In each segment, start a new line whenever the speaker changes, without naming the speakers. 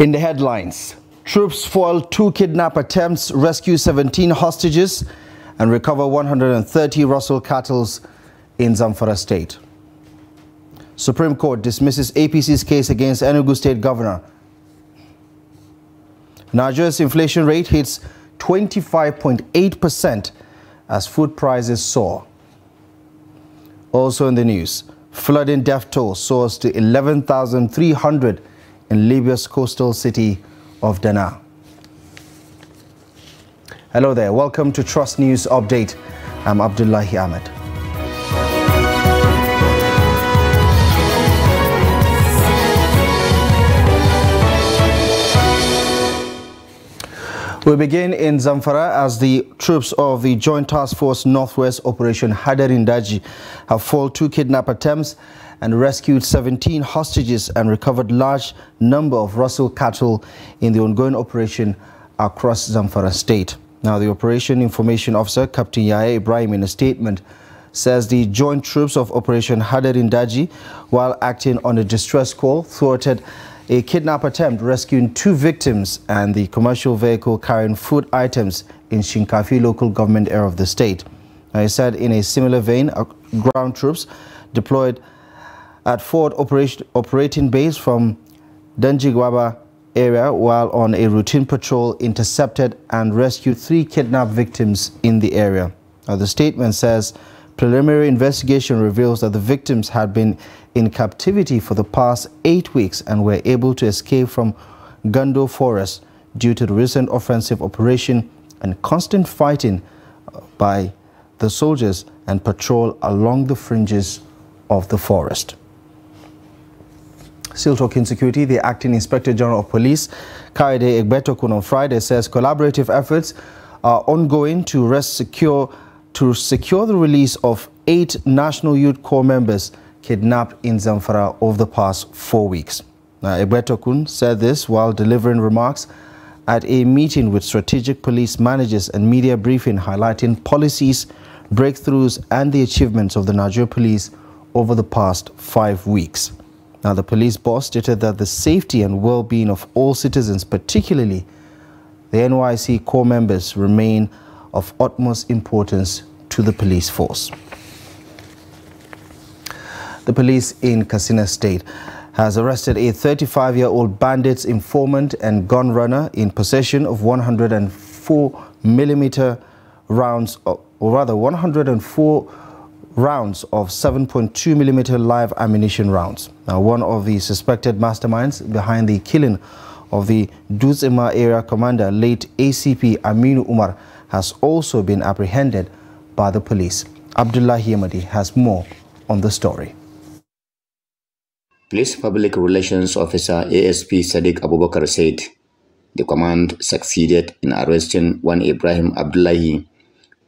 In the headlines, troops foil 2 kidnap attempts, rescue 17 hostages, and recover 130 Russell cattle in Zamfara State. Supreme Court dismisses APC's case against Enugu State Governor. Nigeria's inflation rate hits 25.8% as food prices soar. Also in the news, flooding death toll soars to 11,300 in Libya's coastal city of Dana. Hello there, welcome to Trust News Update. I'm Abdullahi Ahmed. We begin in Zamfara as the troops of the Joint Task Force Northwest Operation Hadarin Daji have foiled 2 kidnap attempts and rescued 17 hostages and recovered large number of Russell cattle in the ongoing operation across Zamfara State. Now, the Operation Information Officer, Captain Yahya Ibrahim, in a statement, says the joint troops of Operation Hadarin Daji, while acting on a distress call, thwarted a kidnap attempt, rescuing 2 victims and the commercial vehicle carrying food items in Shinkafi local government area of the state. Now, he said in a similar vein, ground troops deployed at Ford operating base from Danjigwaba area while on a routine patrol intercepted and rescued 3 kidnapped victims in the area. Now, the statement says preliminary investigation reveals that the victims had been in captivity for the past 8 weeks and were able to escape from Gando Forest due to the recent offensive operation and constant fighting by the soldiers and patrol along the fringes of the forest. Still talking security, the Acting Inspector General of Police, Kaide Egbetokun, on Friday says collaborative efforts are ongoing to secure the release of 8 National Youth Corps members kidnapped in Zamfara over the past 4 weeks. Now, Egbetokun said this while delivering remarks at a meeting with strategic police managers and media briefing highlighting policies, breakthroughs and the achievements of the Nigeria Police over the past 5 weeks. Now, the police boss stated that the safety and well-being of all citizens, particularly the NYC Corps members, remain of utmost importance to the police force. The police in Katsina State has arrested a 35-year-old bandits informant and gun runner in possession of 104 rounds, or rather 104 rounds of 7.2mm live ammunition rounds. Now, one of the suspected masterminds behind the killing of the Duzima area commander, late ACP Aminu Umar, has also been apprehended by the police. Abdullahi Ahmed has more on the story.
Police Public Relations Officer ASP Sadiq Abubakar said the command succeeded in arresting one Ibrahim Abdullahi,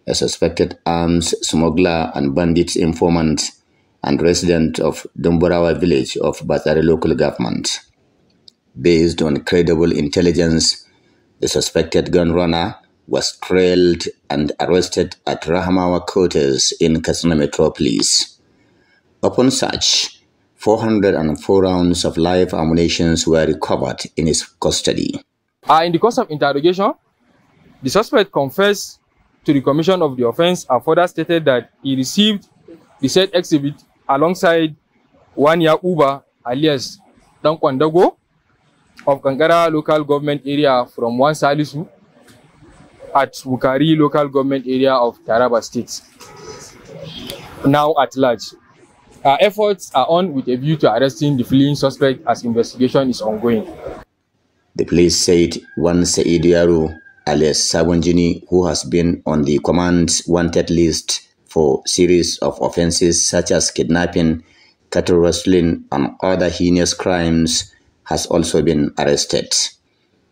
a suspected arms smuggler and bandits informant and resident of Dumborawa village of Batare local government. Based on credible intelligence, the suspected gun runner was trailed and arrested at Rahamawa quarters in Katsina Metropolis. Upon search, 404 rounds of live ammunition were recovered in his custody.
In the course of interrogation, the suspect confessed to the commission of the offense and further stated that he received the said exhibit alongside one Yakuba alias Dankwandago of Kankara local government area from one Salisu at Wukari local government area of Taraba State, now at large. Our efforts are on with a view to arresting the fleeing suspect as investigation is ongoing.
The police said one Saidu Yaro alias Sabonjini, who has been on the command's wanted list for series of offenses such as kidnapping, cattle rustling, and other heinous crimes, has also been arrested.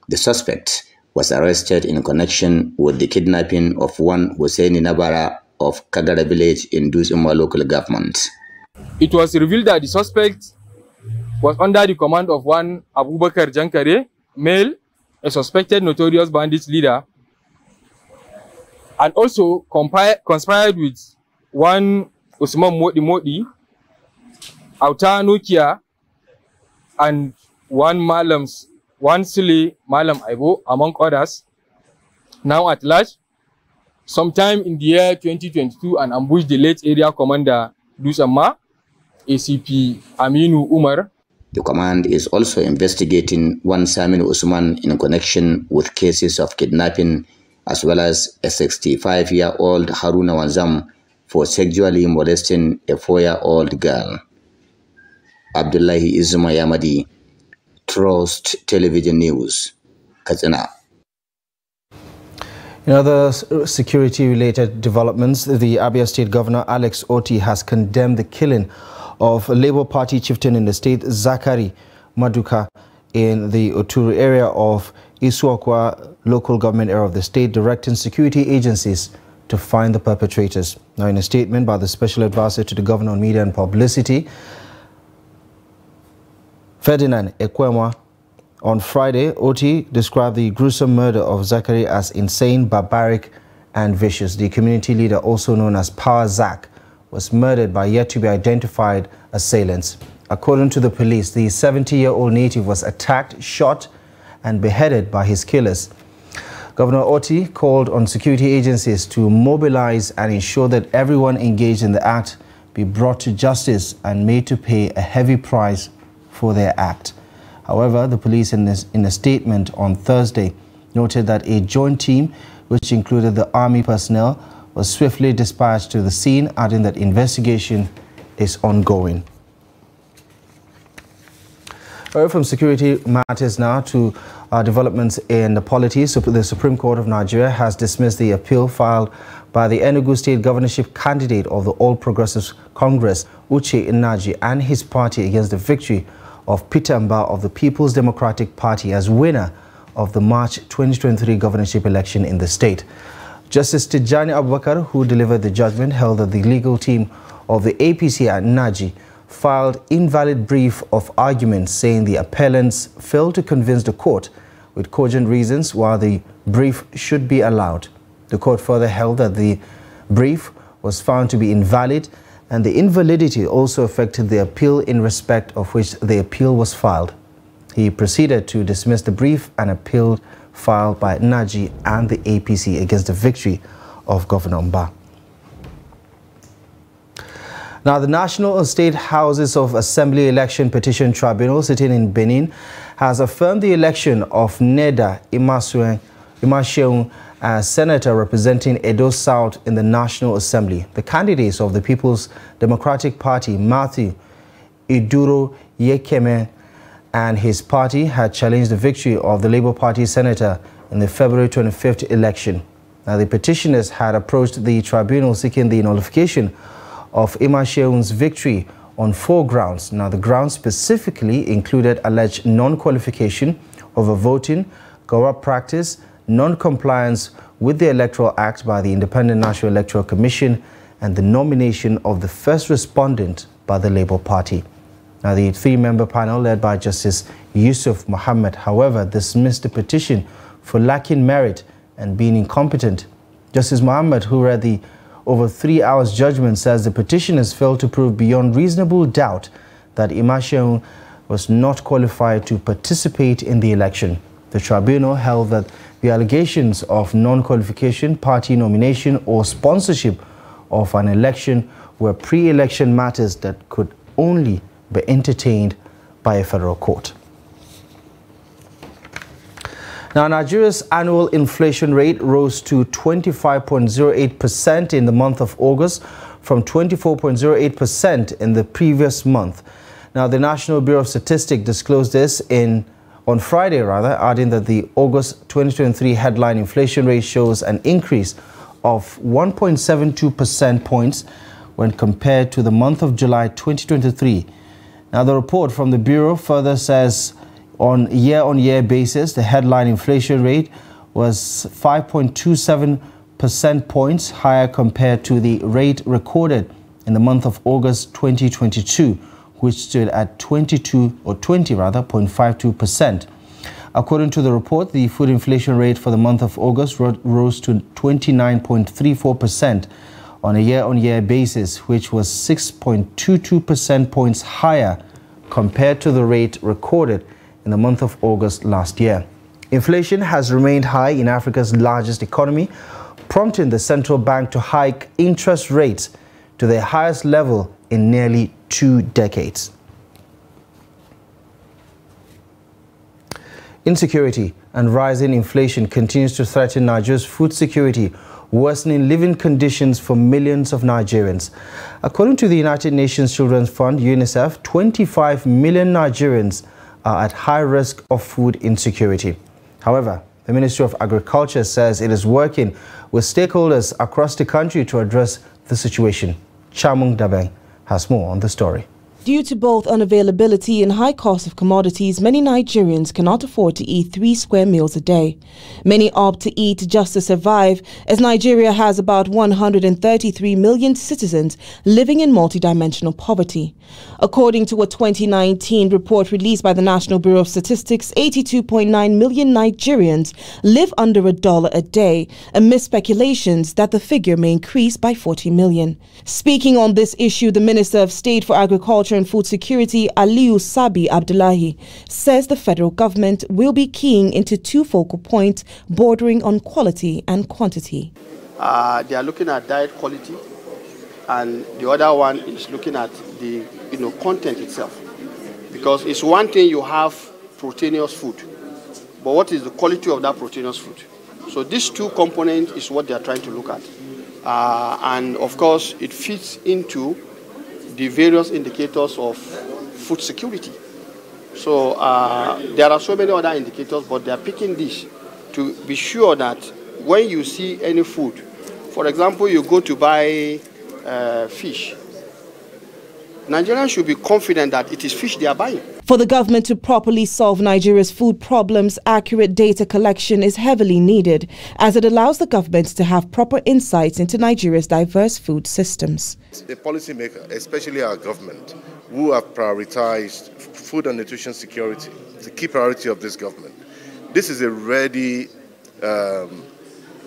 The suspect was arrested in connection with the kidnapping of one Hussein Nabara of Kagara village in Duzima local government.
It was revealed that the suspect was under the command of one Abubakar Jankare, male, a suspected notorious bandits leader, and also conspired with one Usman Modi, Auta Nokia, and one Malams one Sule Malam Aibo, among others, now at large. Sometime in the year 2022, and ambushed the late area commander Dusamma, ACP Aminu Umar.
The command is also investigating one Samin Usman in connection with cases of kidnapping, as well as a 65-year-old Haruna Wanzam for sexually molesting a 4-year-old girl. Abdullahi Izuma Yamadi, Trust Television News, Katsina.
In other security-related developments, the Abia State Governor Alex Otti has condemned the killing of a Labour Party chieftain in the state, Zakari Maduka, in the Oturu area of Isuokwa local government area of the state, directing security agencies to find the perpetrators. Now, in a statement by the Special Advisor to the Governor on Media and Publicity, Ferdinand Ekwema, on Friday, Otti described the gruesome murder of Zakari as insane, barbaric, and vicious. The community leader, also known as Power Zak, was murdered by yet-to-be-identified assailants. According to the police, the 70-year-old native was attacked, shot, and beheaded by his killers. Governor Otti called on security agencies to mobilize and ensure that everyone engaged in the act be brought to justice and made to pay a heavy price for their act. However, the police in a statement on Thursday noted that a joint team, which included the army personnel, was swiftly dispatched to the scene, adding that investigation is ongoing. From security matters now to developments in the polity. So the Supreme Court of Nigeria has dismissed the appeal filed by the Enugu State governorship candidate of the All Progressives Congress, Uche Nnaji, and his party against the victory of Peter Mbah of the People's Democratic Party as winner of the March 2023 governorship election in the state. Justice Tijani Abubakar, who delivered the judgment, held that the legal team of the APC at Nnaji filed invalid brief of arguments, saying the appellants failed to convince the court with cogent reasons why the brief should be allowed. The court further held that the brief was found to be invalid, and the invalidity also affected the appeal in respect of which the appeal was filed. He proceeded to dismiss the brief and appeal filed by Nnaji and the APC against the victory of Governor Mbah. Now, the National and State Houses of Assembly Election Petition Tribunal sitting in Benin has affirmed the election of Neda Imasheun as senator representing Edo South in the National Assembly. The candidates of the People's Democratic Party, Matthew Iduro Yekeme, and his party had challenged the victory of the Labour Party senator in the February 25th election. Now, the petitioners had approached the tribunal seeking the nullification of Imasheun's victory on 4 grounds. Now, the grounds specifically included alleged non-qualification, overvoting, corrupt practice, non-compliance with the Electoral Act by the Independent National Electoral Commission, and the nomination of the first respondent by the Labour Party. Now, the 3-member panel led by Justice Yusuf Mohammed, however, dismissed the petition for lacking merit and being incompetent. Justice Mohammed, who read the over 3 hours judgment, says the petitioners failed to prove beyond reasonable doubt that Imasheun was not qualified to participate in the election. The tribunal held that the allegations of non-qualification, party nomination, or sponsorship of an election were pre-election matters that could only be entertained by a federal court. Now, Nigeria's annual inflation rate rose to 25.08% in the month of August from 24.08% in the previous month. Now, the National Bureau of Statistics disclosed this on Friday, adding that the August 2023 headline inflation rate shows an increase of 1.72 percentage points when compared to the month of July 2023. Now, the report from the Bureau further says on year-on-year basis, the headline inflation rate was 5.27 percentage points higher compared to the rate recorded in the month of August 2022, which stood at 20.52%. According to the report, the food inflation rate for the month of August rose to 29.34% on a year-on-year basis, which was 6.22 percentage points higher compared to the rate recorded in the month of August last year. Inflation has remained high in Africa's largest economy, prompting the central bank to hike interest rates to their highest level in nearly 2 decades. Insecurity and rising inflation continues to threaten Nigeria's food security, worsening living conditions for millions of Nigerians. According to the United Nations Children's Fund, UNICEF, 25 million Nigerians are at high risk of food insecurity. However, the Ministry of Agriculture says it is working with stakeholders across the country to address the situation. Chamung Dabeng has more on the story.
Due to both unavailability and high cost of commodities, many Nigerians cannot afford to eat 3 square meals a day. Many opt to eat just to survive, as Nigeria has about 133 million citizens living in multidimensional poverty. According to a 2019 report released by the National Bureau of Statistics, 82.9 million Nigerians live under $1 a day, amid speculations that the figure may increase by 40 million. Speaking on this issue, the Minister of State for Agriculture and Food Security, Aliyu Sabi Abdullahi, says the federal government will be keying into 2 focal points bordering on quality and quantity.
They are looking at diet quality, and the other one is looking at the content itself. Because it's one thing you have proteinous food, but what is the quality of that proteinous food? So these 2 components is what they are trying to look at. And of course, it fits into the various indicators of food security. So there are so many other indicators, but they are picking this to be sure that when you see any food, for example, you go to buy fish, Nigerians should be confident that it is fish they are buying.
For the government to properly solve Nigeria's food problems, accurate data collection is heavily needed, as it allows the government to have proper insights into Nigeria's diverse food systems.
The policymaker, especially our government, who have prioritized food and nutrition security, the key priority of this government. This is a ready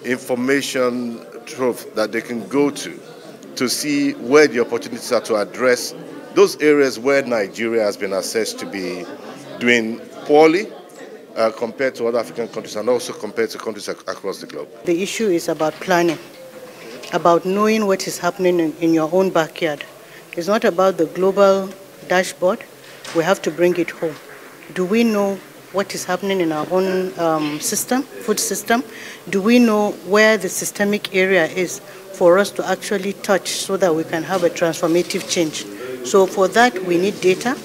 information trove that they can go to see where the opportunities are to address those areas where Nigeria has been assessed to be doing poorly compared to other African countries and also compared to countries across the globe.
The issue is about planning, about knowing what is happening in your own backyard. It's not about the global dashboard. We have to bring it home. Do we know what is happening in our own system, food system? Do we know where the systemic area is for us to actually touch so that we can have a transformative change? So for that, we need data,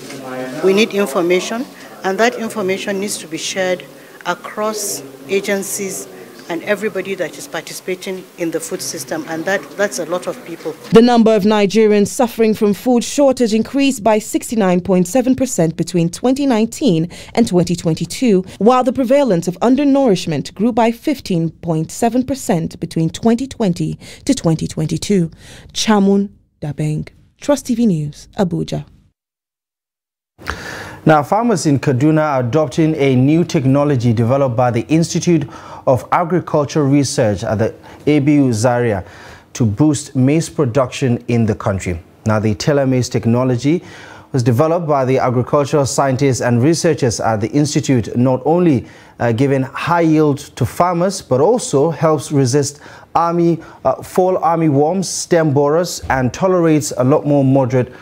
we need information, and that information needs to be shared across agencies and everybody that is participating in the food system, and that's a lot of people.
The number of Nigerians suffering from food shortage increased by 69.7% between 2019 and 2022, while the prevalence of undernourishment grew by 15.7% between 2020 to 2022. Chamun Dabeng, Trust TV News, Abuja.
Now, farmers in Kaduna are adopting a new technology developed by the Institute of Agricultural Research at the ABU Zaria to boost maize production in the country. Now, the Tailor Maize technology was developed by the agricultural scientists and researchers at the Institute, not only giving high yield to farmers, but also helps resist fall armyworms, stem borers, and tolerates a lot more moderate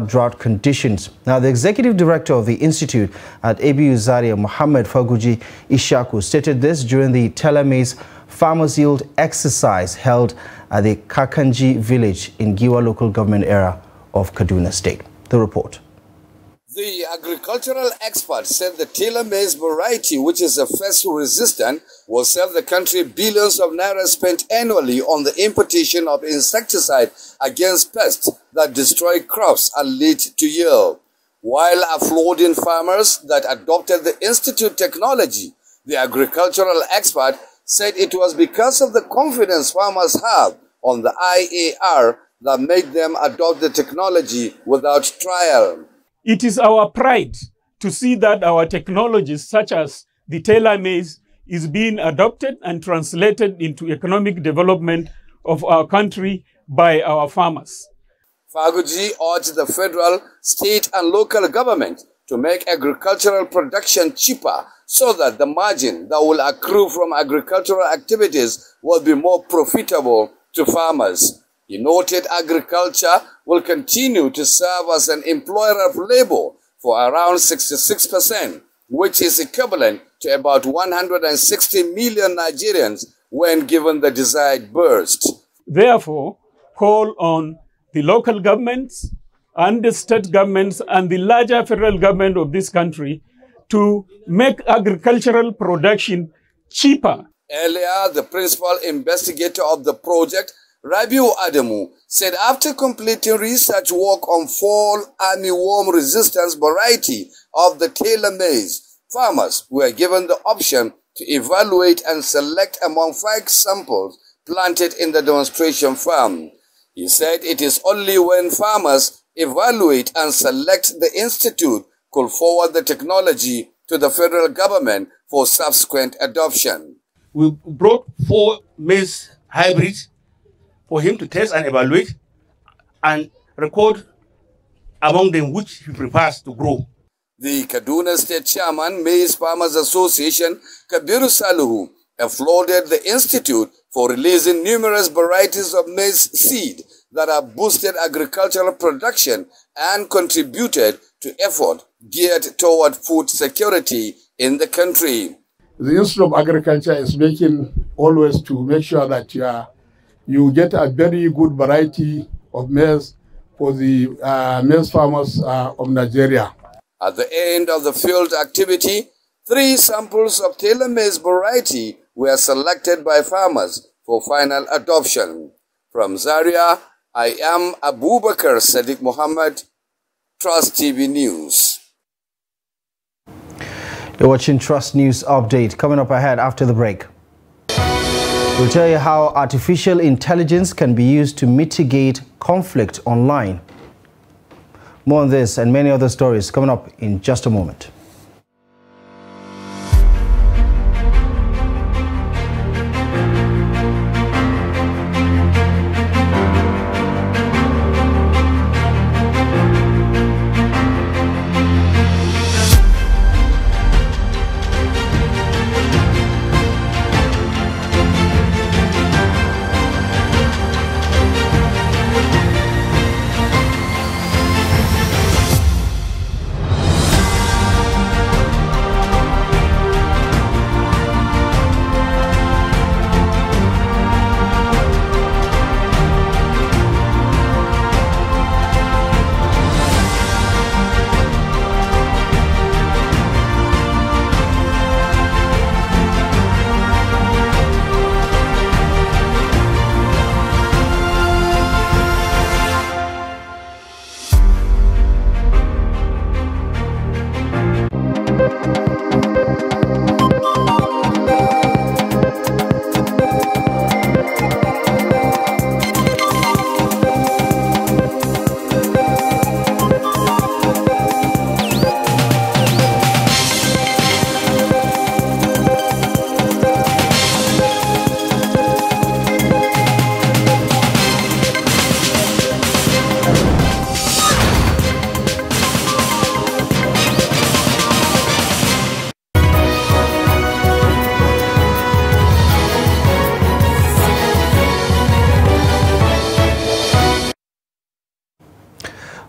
drought conditions. Now, the executive director of the Institute at ABU Zaria, Muhammad Faguji Ishaku, stated this during the Tailor Maize Farmers Yield exercise held at the Kakanji village in Giwa local government area of Kaduna State. The report.
The agricultural expert said the Tailor Maize variety, which is a pest resistant, will save the country billions of naira spent annually on the importation of insecticide against pests that destroy crops and lead to yield. While applauding farmers that adopted the Institute technology, the agricultural expert said it was because of the confidence farmers have on the IAR that made them adopt the technology without trial.
It is our pride to see that our technologies such as the Tailor Maize is being adopted and translated into economic development of our country by our farmers.
Faguji urged the federal, state and local government to make agricultural production cheaper so that the margin that will accrue from agricultural activities will be more profitable to farmers. He noted agriculture will continue to serve as an employer of labor for around 66%, which is equivalent to about 160 million Nigerians when given the desired burst.
Therefore, call on the local governments and the state governments and the larger federal government of this country to make agricultural production cheaper.
Earlier, the principal investigator of the project, Rabiu Adamu, said after completing research work on fall armyworm resistance variety of the Taylor maize, farmers were given the option to evaluate and select among 5 samples planted in the demonstration farm. He said it is only when farmers evaluate and select the institute could forward the technology to the federal government for subsequent adoption.
We brought 4 maize hybrids for him to test and evaluate and record among them which he prefers to grow.
The Kaduna State Chairman, Maize Farmers Association, Kabiru Saluhu, applauded the institute for releasing numerous varieties of maize seed that have boosted agricultural production and contributed to effort geared toward food security in the country.
The Institute of Agriculture is making always to make sure that you get a very good variety of maize for the maize farmers of Nigeria.
At the end of the field activity, 3 samples of Taylor maize variety were selected by farmers for final adoption. From Zaria, I am Abubakar Sadiq Muhammad, Trust TV News.
You're watching Trust News Update. Coming up ahead after the break, we'll tell you how artificial intelligence can be used to mitigate conflict online. More on this and many other stories coming up in just a moment.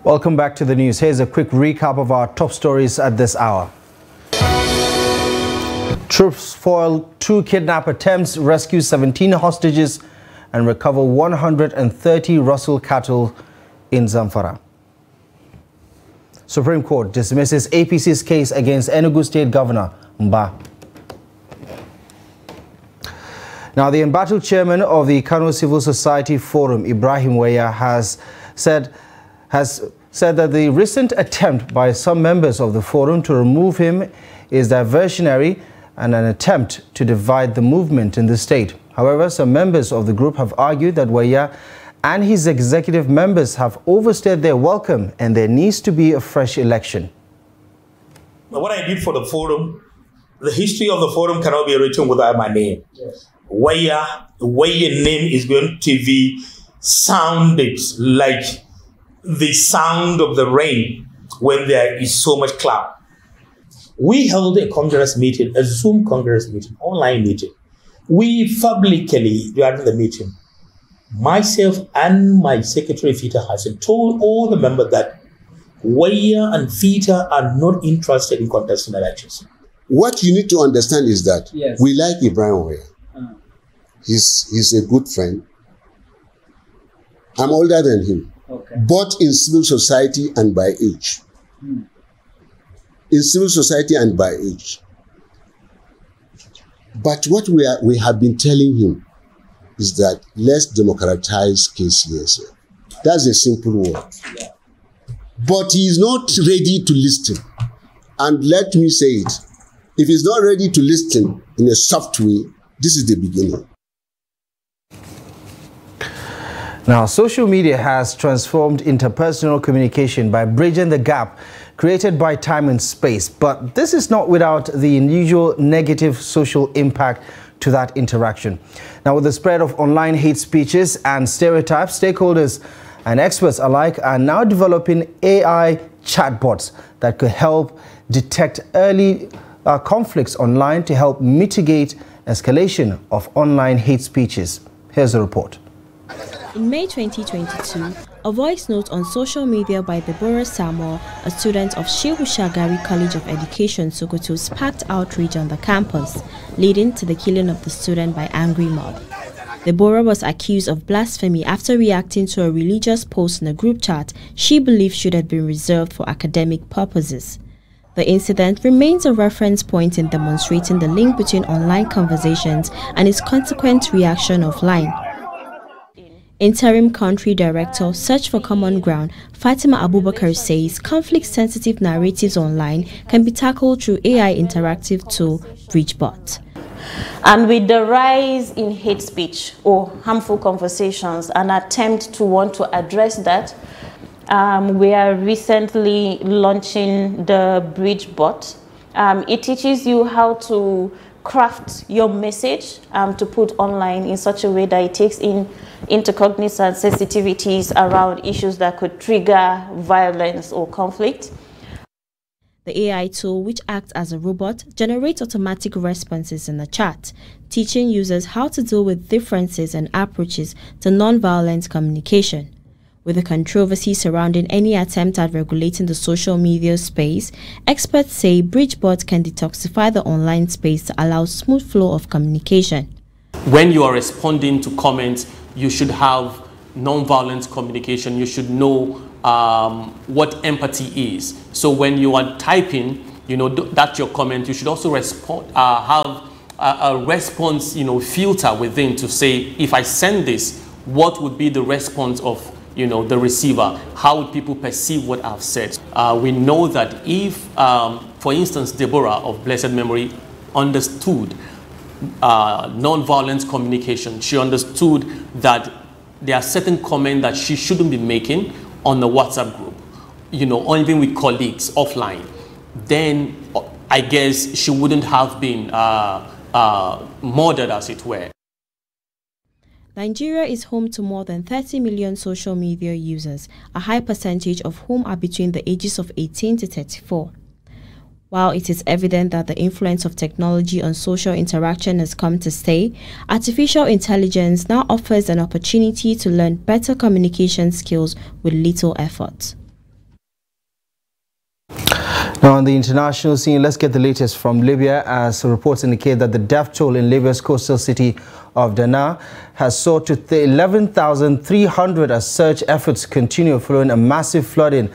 Welcome back to the news. Here's a quick recap of our top stories at this hour. Troops foil 2 kidnap attempts, rescue 17 hostages and recover 130 Russell cattle in Zamfara. Supreme Court dismisses APC's case against Enugu State Governor Mba. Now, the embattled chairman of the Kano Civil Society Forum, Ibrahim Weya, has said that the recent attempt by some members of the forum to remove him is diversionary and an attempt to divide the movement in the state. However, some members of the group have argued that Weya and his executive members have overstayed their welcome and there needs to be a fresh election.
What I did for the forum, the history of the forum cannot be written without my name. Yes. Weya name is going to be sounded like the sound of the rain when there is so much cloud. We held a Congress meeting, a Zoom Congress meeting, online meeting. We publicly, during the meeting, myself and my secretary, Fita Hassan, told all the members that Waya and Fita are not interested in contesting elections.
What you need to understand is that we like Ibrahim Waya. He's a good friend. I'm older than him, both in civil society and by age. In civil society and by age. But what we have been telling him is that let's democratize KCSA. That's a simple word. But he is not ready to listen. And let me say it. If he's not ready to listen in a soft way, this is the beginning.
Now, social media has transformed interpersonal communication by bridging the gap created by time and space. But this is not without the unusual negative social impact to that interaction. Now, with the spread of online hate speeches and stereotypes, stakeholders and experts alike are now developing AI chatbots that could help detect early conflicts online to help mitigate escalation of online hate speeches. Here's a report.
In May 2022, a voice note on social media by Deborah Samuel, a student of Shehu Shagari College of Education, Sokoto, sparked outrage on the campus, leading to the killing of the student by angry mob. Deborah was accused of blasphemy after reacting to a religious post in a group chat she believed should have been reserved for academic purposes. The incident remains a reference point in demonstrating the link between online conversations and its consequent reaction offline. Interim Country Director, Search for Common Ground, Fatima Abubakar says conflict-sensitive narratives online can be tackled through AI interactive tool BridgeBot.
And with the rise in hate speech or harmful conversations, an attempt to want to address that, we are recently launching the BridgeBot. It teaches you how to craft your message to put online in such a way that it takes into cognizance sensitivities around issues that could trigger violence or conflict.
The AI tool, which acts as a robot, generates automatic responses in the chat, teaching users how to deal with differences and approaches to non-violent communication. With the controversy surrounding any attempt at regulating the social media space, experts say BridgeBot can detoxify the online space to allow smooth flow of communication.
When you are responding to comments, you should have non-violent communication. You should know what empathy is. So when you are typing, that's your comment. You should also respond, have a response, filter within to say, if I send this, what would be the response of the receiver? How would people perceive what I've said? We know that if, for instance, Deborah of blessed memory understood non-violent communication, she understood that there are certain comments that she shouldn't be making on the WhatsApp group, or even with colleagues offline, then I guess she wouldn't have been murdered, as it were.
Nigeria is home to more than 30 million social media users, a high percentage of whom are between the ages of 18 to 34. While it is evident that the influence of technology on social interaction has come to stay, artificial intelligence now offers an opportunity to learn better communication skills with little effort.
Now, on the international scene, let's get the latest from Libya, as reports indicate that the death toll in Libya's coastal city of Dana has soared to 11,300 as search efforts continue following a massive flooding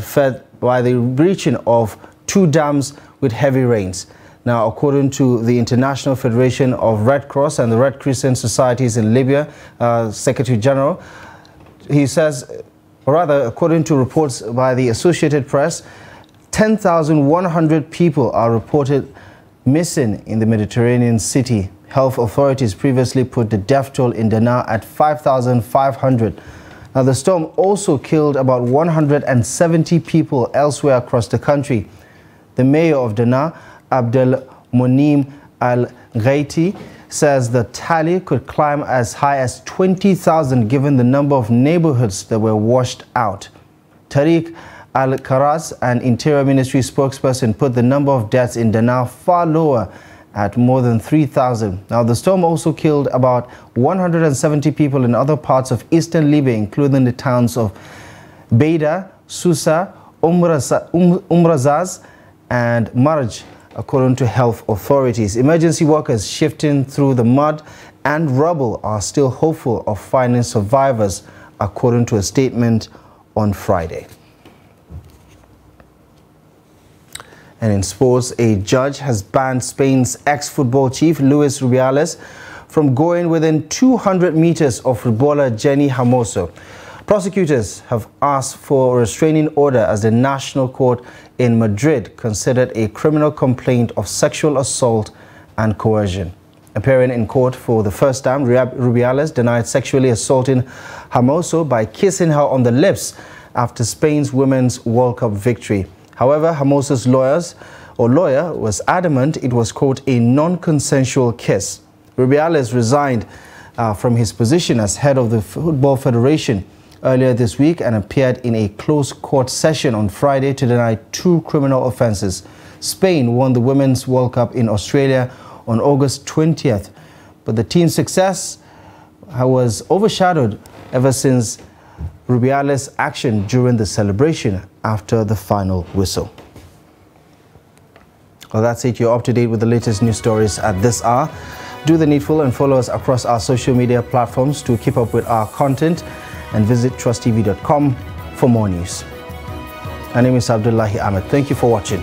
fed by the breaching of 2 dams with heavy rains. Now, according to the International Federation of Red Cross and the Red Crescent Societies in Libya, Secretary General, he says, or rather, according to reports by the Associated Press, 10,100 people are reported missing in the Mediterranean city. Health authorities previously put the death toll in Dana at 5,500. Now, the storm also killed about 170 people elsewhere across the country. The mayor of Dana, Abdel Monim Al-Ghaiti, says the tally could climb as high as 20,000 given the number of neighborhoods that were washed out. Tariq Al-Karaz, an Interior Ministry spokesperson, put the number of deaths in Danao far lower at more than 3,000. Now, the storm also killed about 170 people in other parts of eastern Libya, including the towns of Beida, Susa, Umrazaz, and Marj, according to health authorities. Emergency workers shifting through the mud and rubble are still hopeful of finding survivors, according to a statement on Friday. And in sports, a judge has banned Spain's ex-football chief, Luis Rubiales, from going within 200 meters of footballer Jenny Hermoso. Prosecutors have asked for a restraining order as the National Court in Madrid considered a criminal complaint of sexual assault and coercion. Appearing in court for the first time, Rubiales denied sexually assaulting Hermoso by kissing her on the lips after Spain's Women's World Cup victory. However, Hermoso's lawyer was adamant it was, quote, a non-consensual kiss. Rubiales resigned from his position as head of the Football Federation earlier this week and appeared in a closed court session on Friday to deny 2 criminal offences. Spain won the Women's World Cup in Australia on August 20th, but the team's success was overshadowed ever since Rubiales' action during the celebration after the final whistle. Well, that's it. You're up to date with the latest news stories at this hour. Do the needful and follow us across our social media platforms to keep up with our content, and visit trusttv.com for more news. My name is Abdullahi Ahmed. Thank you for watching.